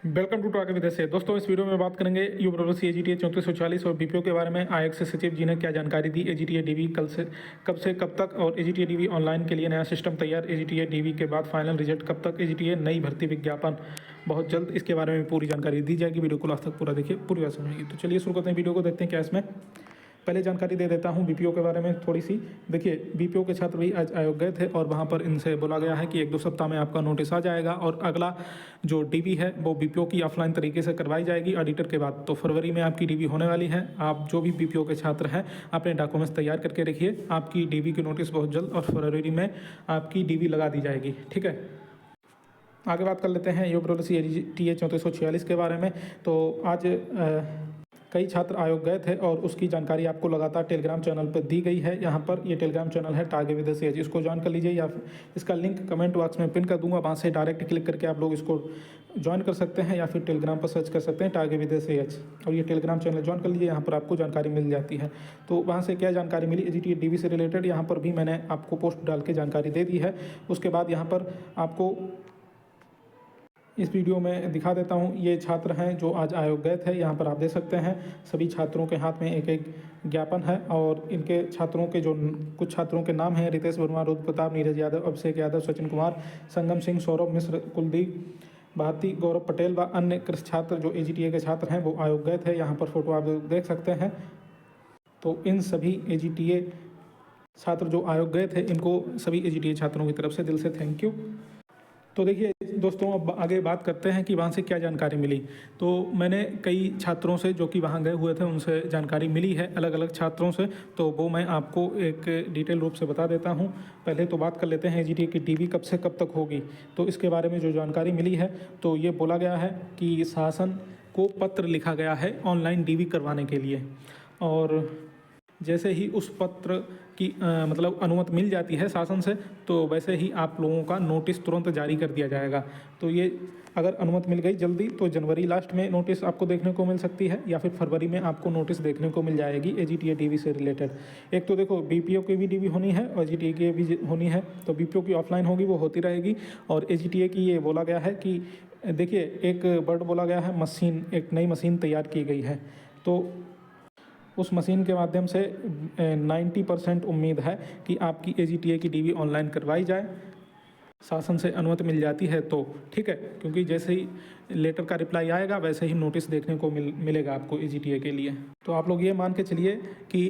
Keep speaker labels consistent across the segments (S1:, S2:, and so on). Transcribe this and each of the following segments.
S1: Welcome to talk with से दोस्तों, इस वीडियो में बात करेंगे यूब्रोसी एजीटीए 3440 और बीपीओ के बारे में। आईएक्स सचिव जी ने क्या जानकारी दी। एजीटीए डीवी कब से कब तक, और एजीटीए डीवी ऑनलाइन के लिए नया सिस्टम तैयार। एजीटीए डीवी के बाद फाइनल रिजल्ट कब तक। एजीटीए नई भर्ती विज्ञापन बहुत जल्द। इसके बारे में पूरी जानकारी दी जाएगी। वीडियो को लास्ट तक पूरा देखिए, पूरी बात सुनिएगी। तो चलिए शुरू करते हैं वीडियो को, देखते हैं क्या इसमें। पहले जानकारी दे देता हूं बीपीओ के बारे में थोड़ी सी। देखिए, बीपीओ के छात्र भी आज आयोग गए थे और वहां पर इनसे बोला गया है कि 1-2 सप्ताह में आपका नोटिस आ जाएगा और अगला जो डीवी है वो बीपीओ की ऑफलाइन तरीके से करवाई जाएगी ऑडिटर के बाद। तो फरवरी में आपकी डीवी होने वाली है। आप जो भी बीपीओ के छात्र हैं अपने डॉक्यूमेंट्स तैयार करके रखिए। आपकी डीवी की नोटिस बहुत जल्द और फरवरी में आपकी डीवी लगा दी जाएगी। ठीक है, आगे बात कर लेते हैं यूब्रोसी एजीटीए 3446 के बारे में। तो आज कई छात्र आयोग गए थे और उसकी जानकारी आपको लगातार टेलीग्राम चैनल पर दी गई है। यहाँ पर ये टेलीग्राम चैनल है टारगेट विद सी एच, इसको ज्वाइन कर लीजिए या इसका लिंक कमेंट बॉक्स में पिन कर दूंगा। वहाँ से डायरेक्ट क्लिक करके आप लोग इसको ज्वाइन कर सकते हैं या फिर टेलीग्राम पर सर्च कर सकते हैं टारगेट विद सी एच, और ये टेलीग्राम चैनल ज्वाइन कर लीजिए। यहाँ पर आपको जानकारी मिल जाती है। तो वहाँ से क्या जानकारी मिली एजीटीए डीवी से रिलेटेड, यहाँ पर भी मैंने आपको पोस्ट डाल के जानकारी दे दी है। उसके बाद यहाँ पर आपको इस वीडियो में दिखा देता हूँ। ये छात्र हैं जो आज आयोग गए थे। यहाँ पर आप देख सकते हैं सभी छात्रों के हाथ में एक एक ज्ञापन है और इनके छात्रों के जो कुछ छात्रों के नाम हैं: रितेश वर्मा, रुद्र प्रताप, नीरज यादव, अभिषेक यादव, सचिन कुमार, संगम सिंह, सौरभ मिश्र, कुलदीप भारती, गौरव पटेल व अन्य कृषि छात्र जो एजीटीए के छात्र हैं वो आयोग गए थे। यहाँ पर फोटो आप देख सकते हैं। तो इन सभी एजीटीए छात्र जो आयोग गए थे, इनको सभी एजीटीए छात्रों की तरफ से दिल से थैंक यू। तो देखिए दोस्तों, अब आगे बात करते हैं कि वहाँ से क्या जानकारी मिली। तो मैंने कई छात्रों से जो कि वहाँ गए हुए थे उनसे जानकारी मिली है, अलग अलग छात्रों से। तो वो मैं आपको एक डिटेल रूप से बता देता हूँ। पहले तो बात कर लेते हैं एजीटीए की डीवी कब से कब तक होगी। तो इसके बारे में जो जानकारी मिली है, तो ये बोला गया है कि शासन को पत्र लिखा गया है ऑनलाइन डीवी करवाने के लिए, और जैसे ही उस पत्र की मतलब अनुमति मिल जाती है शासन से, तो वैसे ही आप लोगों का नोटिस तुरंत जारी कर दिया जाएगा। तो ये अगर अनुमति मिल गई जल्दी तो जनवरी लास्ट में नोटिस आपको देखने को मिल सकती है, या फिर फरवरी में आपको नोटिस देखने को मिल जाएगी एजीटीए डीवी से रिलेटेड। एक तो देखो, बीपीओ की भी डीवी होनी है और एजीटीए की भी होनी है। तो बीपीओ की ऑफलाइन होगी, वो होती रहेगी, और एजीटीए की ये बोला गया है कि देखिए, एक वर्ड बोला गया है मशीन, एक नई मशीन तैयार की गई है। तो उस मशीन के माध्यम से 90% उम्मीद है कि आपकी एजीटीए की डीवी ऑनलाइन करवाई जाए। शासन से अनुमति मिल जाती है तो ठीक है, क्योंकि जैसे ही लेटर का रिप्लाई आएगा वैसे ही नोटिस देखने को मिलेगा आपको एजीटीए के लिए। तो आप लोग ये मान के चलिए कि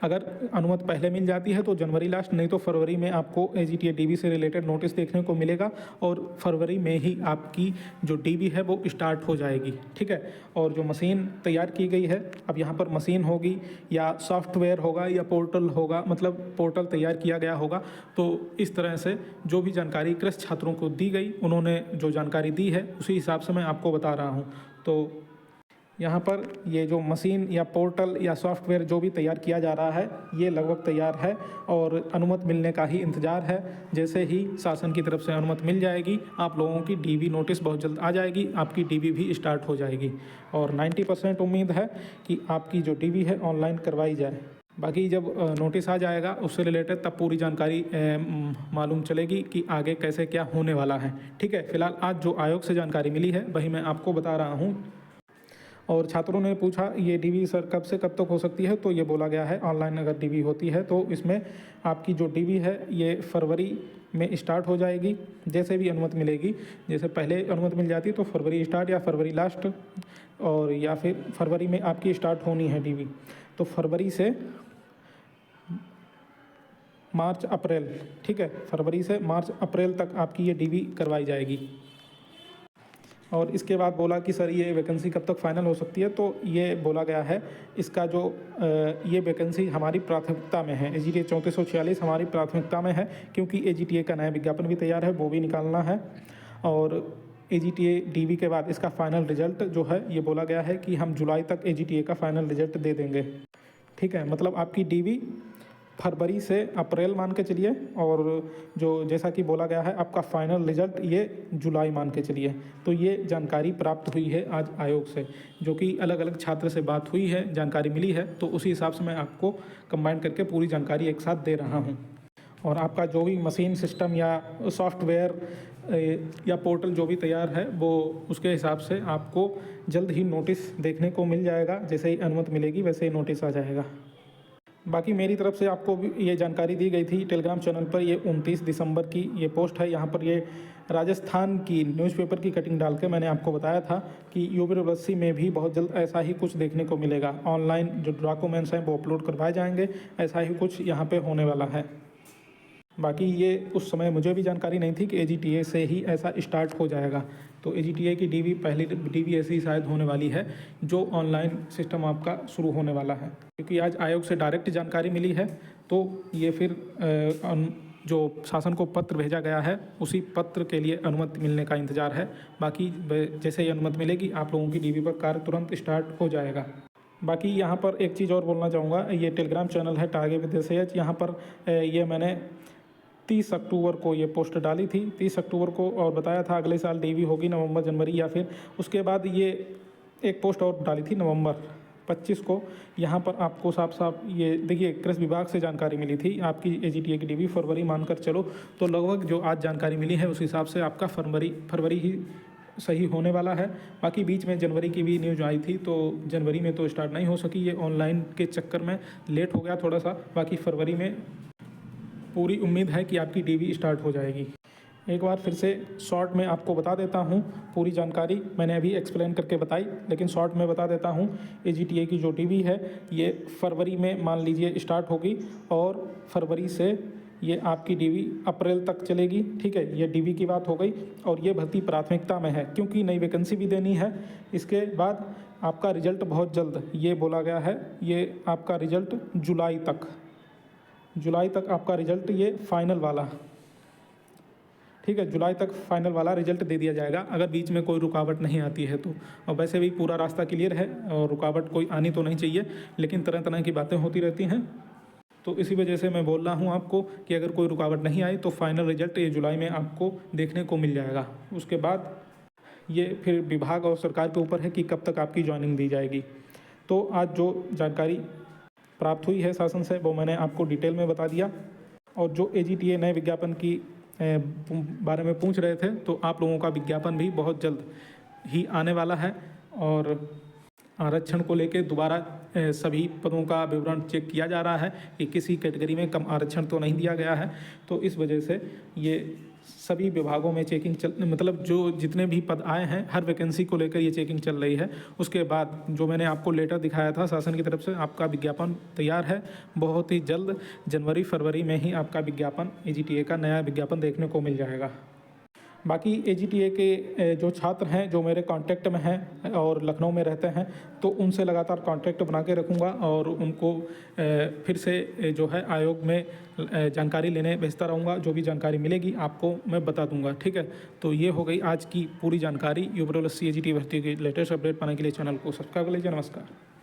S1: अगर अनुमति पहले मिल जाती है तो जनवरी लास्ट, नहीं तो फरवरी में आपको एजीटीए डीवी से रिलेटेड नोटिस देखने को मिलेगा, और फरवरी में ही आपकी जो डीवी है वो स्टार्ट हो जाएगी। ठीक है, और जो मशीन तैयार की गई है, अब यहाँ पर मशीन होगी या सॉफ्टवेयर होगा या पोर्टल होगा, मतलब पोर्टल तैयार किया गया होगा। तो इस तरह से जो भी जानकारी कृषि छात्रों को दी गई, उन्होंने जो जानकारी दी है उसी हिसाब से मैं आपको बता रहा हूँ। तो यहाँ पर ये जो मशीन या पोर्टल या सॉफ्टवेयर जो भी तैयार किया जा रहा है, ये लगभग तैयार है और अनुमति मिलने का ही इंतज़ार है। जैसे ही शासन की तरफ से अनुमति मिल जाएगी, आप लोगों की डीवी नोटिस बहुत जल्द आ जाएगी, आपकी डीवी भी स्टार्ट हो जाएगी, और 90% उम्मीद है कि आपकी जो डीवी है ऑनलाइन करवाई जाए। बाकी जब नोटिस आ जाएगा उससे रिलेटेड तब पूरी जानकारी मालूम चलेगी कि आगे कैसे क्या होने वाला है। ठीक है, फिलहाल आज जो आयोग से जानकारी मिली है वही मैं आपको बता रहा हूँ। और छात्रों ने पूछा ये डीवी सर कब से कब तक हो सकती है, तो ये बोला गया है ऑनलाइन अगर डीवी होती है तो इसमें आपकी जो डीवी है ये फरवरी में स्टार्ट हो जाएगी, जैसे भी अनुमति मिलेगी। जैसे पहले अनुमति मिल जाती तो फरवरी स्टार्ट या फरवरी लास्ट, और या फिर फरवरी में आपकी स्टार्ट होनी है डीवी। तो फरवरी से मार्च अप्रैल, ठीक है, फरवरी से मार्च अप्रैल तक आपकी ये डीवी करवाई जाएगी। और इसके बाद बोला कि सर ये वैकेंसी कब तक फाइनल हो सकती है, तो ये बोला गया है इसका जो ये वैकेंसी हमारी प्राथमिकता में है। एजीटीए 3446 हमारी प्राथमिकता में है, क्योंकि एजीटीए का नया विज्ञापन भी तैयार है, वो भी निकालना है। और एजीटीए डीवी के बाद इसका फाइनल रिजल्ट जो है, ये बोला गया है कि हम जुलाई तक एजीटीए का फाइनल रिजल्ट दे देंगे। ठीक है, मतलब आपकी डीवी फरवरी से अप्रैल मान के चलिए, और जो जैसा कि बोला गया है आपका फाइनल रिजल्ट ये जुलाई मान के चलिए। तो ये जानकारी प्राप्त हुई है आज आयोग से, जो कि अलग अलग छात्र से बात हुई है, जानकारी मिली है, तो उसी हिसाब से मैं आपको कंबाइन करके पूरी जानकारी एक साथ दे रहा हूँ। और आपका जो भी मशीन सिस्टम या सॉफ्टवेयर या पोर्टल जो भी तैयार है वो उसके हिसाब से आपको जल्द ही नोटिस देखने को मिल जाएगा। जैसे ही अनुमति मिलेगी वैसे ही नोटिस आ जाएगा। बाकी मेरी तरफ से आपको भी ये जानकारी दी गई थी टेलीग्राम चैनल पर। ये 29 दिसंबर की ये पोस्ट है। यहाँ पर ये राजस्थान की न्यूज़पेपर की कटिंग डाल के मैंने आपको बताया था कि यूपीपीएससी में भी बहुत जल्द ऐसा ही कुछ देखने को मिलेगा। ऑनलाइन जो डॉक्यूमेंट्स हैं वो अपलोड करवाए जाएंगे, ऐसा ही कुछ यहाँ पे होने वाला है। बाकी ये उस समय मुझे भी जानकारी नहीं थी कि एजीटीए से ही ऐसा स्टार्ट हो जाएगा। तो एजीटीए की डीवी पहली डीवी ऐसी शायद होने वाली है जो ऑनलाइन सिस्टम आपका शुरू होने वाला है, क्योंकि आज आयोग से डायरेक्ट जानकारी मिली है। तो ये फिर जो शासन को पत्र भेजा गया है उसी पत्र के लिए अनुमति मिलने का इंतज़ार है। बाकी जैसे ही अनुमति मिलेगी आप लोगों की डीवी पर कार्य तुरंत स्टार्ट हो जाएगा। बाकी यहाँ पर एक चीज़ और बोलना चाहूँगा, ये टेलीग्राम चैनल है टारगेट विद SH। यहाँ पर ये मैंने 30 अक्टूबर को ये पोस्ट डाली थी, 30 अक्टूबर को, और बताया था अगले साल डीवी होगी नवंबर जनवरी या फिर उसके बाद। ये एक पोस्ट और डाली थी नवंबर 25 को। यहाँ पर आपको साफ साफ ये देखिए कृषि विभाग से जानकारी मिली थी आपकी एजीटीए की डीवी फरवरी मानकर चलो, तो लगभग जो आज जानकारी मिली है उस हिसाब से आपका फरवरी ही सही होने वाला है। बाकी बीच में जनवरी की भी न्यूज आई थी, तो जनवरी में तो स्टार्ट नहीं हो सकी, ये ऑनलाइन के चक्कर में लेट हो गया थोड़ा सा। बाकी फरवरी में पूरी उम्मीद है कि आपकी डीवी स्टार्ट हो जाएगी। एक बार फिर से शॉर्ट में आपको बता देता हूँ पूरी जानकारी, मैंने अभी एक्सप्लेन करके बताई, लेकिन शॉर्ट में बता देता हूँ। एजीटीए की जो डीवी है ये फरवरी में मान लीजिए स्टार्ट होगी, और फरवरी से ये आपकी डीवी अप्रैल तक चलेगी। ठीक है, ये डीवी की बात हो गई। और ये भर्ती प्राथमिकता में है क्योंकि नई वैकेंसी भी देनी है। इसके बाद आपका रिजल्ट बहुत जल्द ये बोला गया है, ये आपका रिजल्ट जुलाई तक आपका रिजल्ट ये फाइनल वाला, ठीक है, जुलाई तक फाइनल वाला रिजल्ट दे दिया जाएगा अगर बीच में कोई रुकावट नहीं आती है तो। और वैसे भी पूरा रास्ता क्लियर है और रुकावट कोई आनी तो नहीं चाहिए, लेकिन तरह तरह की बातें होती रहती हैं। तो इसी वजह से मैं बोल रहा हूँ आपको कि अगर कोई रुकावट नहीं आई तो फाइनल रिजल्ट ये जुलाई में आपको देखने को मिल जाएगा। उसके बाद ये फिर विभाग और सरकार के ऊपर है कि कब तक आपकी ज्वाइनिंग दी जाएगी। तो आज जो जानकारी प्राप्त हुई है शासन से वो मैंने आपको डिटेल में बता दिया। और जो एजीटीए नए विज्ञापन की बारे में पूछ रहे थे, तो आप लोगों का विज्ञापन भी बहुत जल्द ही आने वाला है। और आरक्षण को लेकर दोबारा सभी पदों का विवरण चेक किया जा रहा है कि किसी कैटेगरी में कम आरक्षण तो नहीं दिया गया है। तो इस वजह से ये सभी विभागों में चेकिंग मतलब जो जितने भी पद आए हैं हर वैकेंसी को लेकर ये चेकिंग चल रही है। उसके बाद जो मैंने आपको लेटर दिखाया था शासन की तरफ से, आपका विज्ञापन तैयार है। बहुत ही जल्द जनवरी फरवरी में ही आपका विज्ञापन एजीटीए का नया विज्ञापन देखने को मिल जाएगा। बाकी एजीटीए के जो छात्र हैं जो मेरे कांटेक्ट में हैं और लखनऊ में रहते हैं, तो उनसे लगातार कांटेक्ट बना के रखूँगा और उनको फिर से जो है आयोग में जानकारी लेने भेजता रहूँगा। जो भी जानकारी मिलेगी आपको मैं बता दूंगा। ठीक है, तो ये हो गई आज की पूरी जानकारी। यूपीपीएससी एजीटी भर्ती की लेटेस्ट अपडेट पाने के लिए चैनल को सब्सक्राइब कर लीजिए। नमस्कार।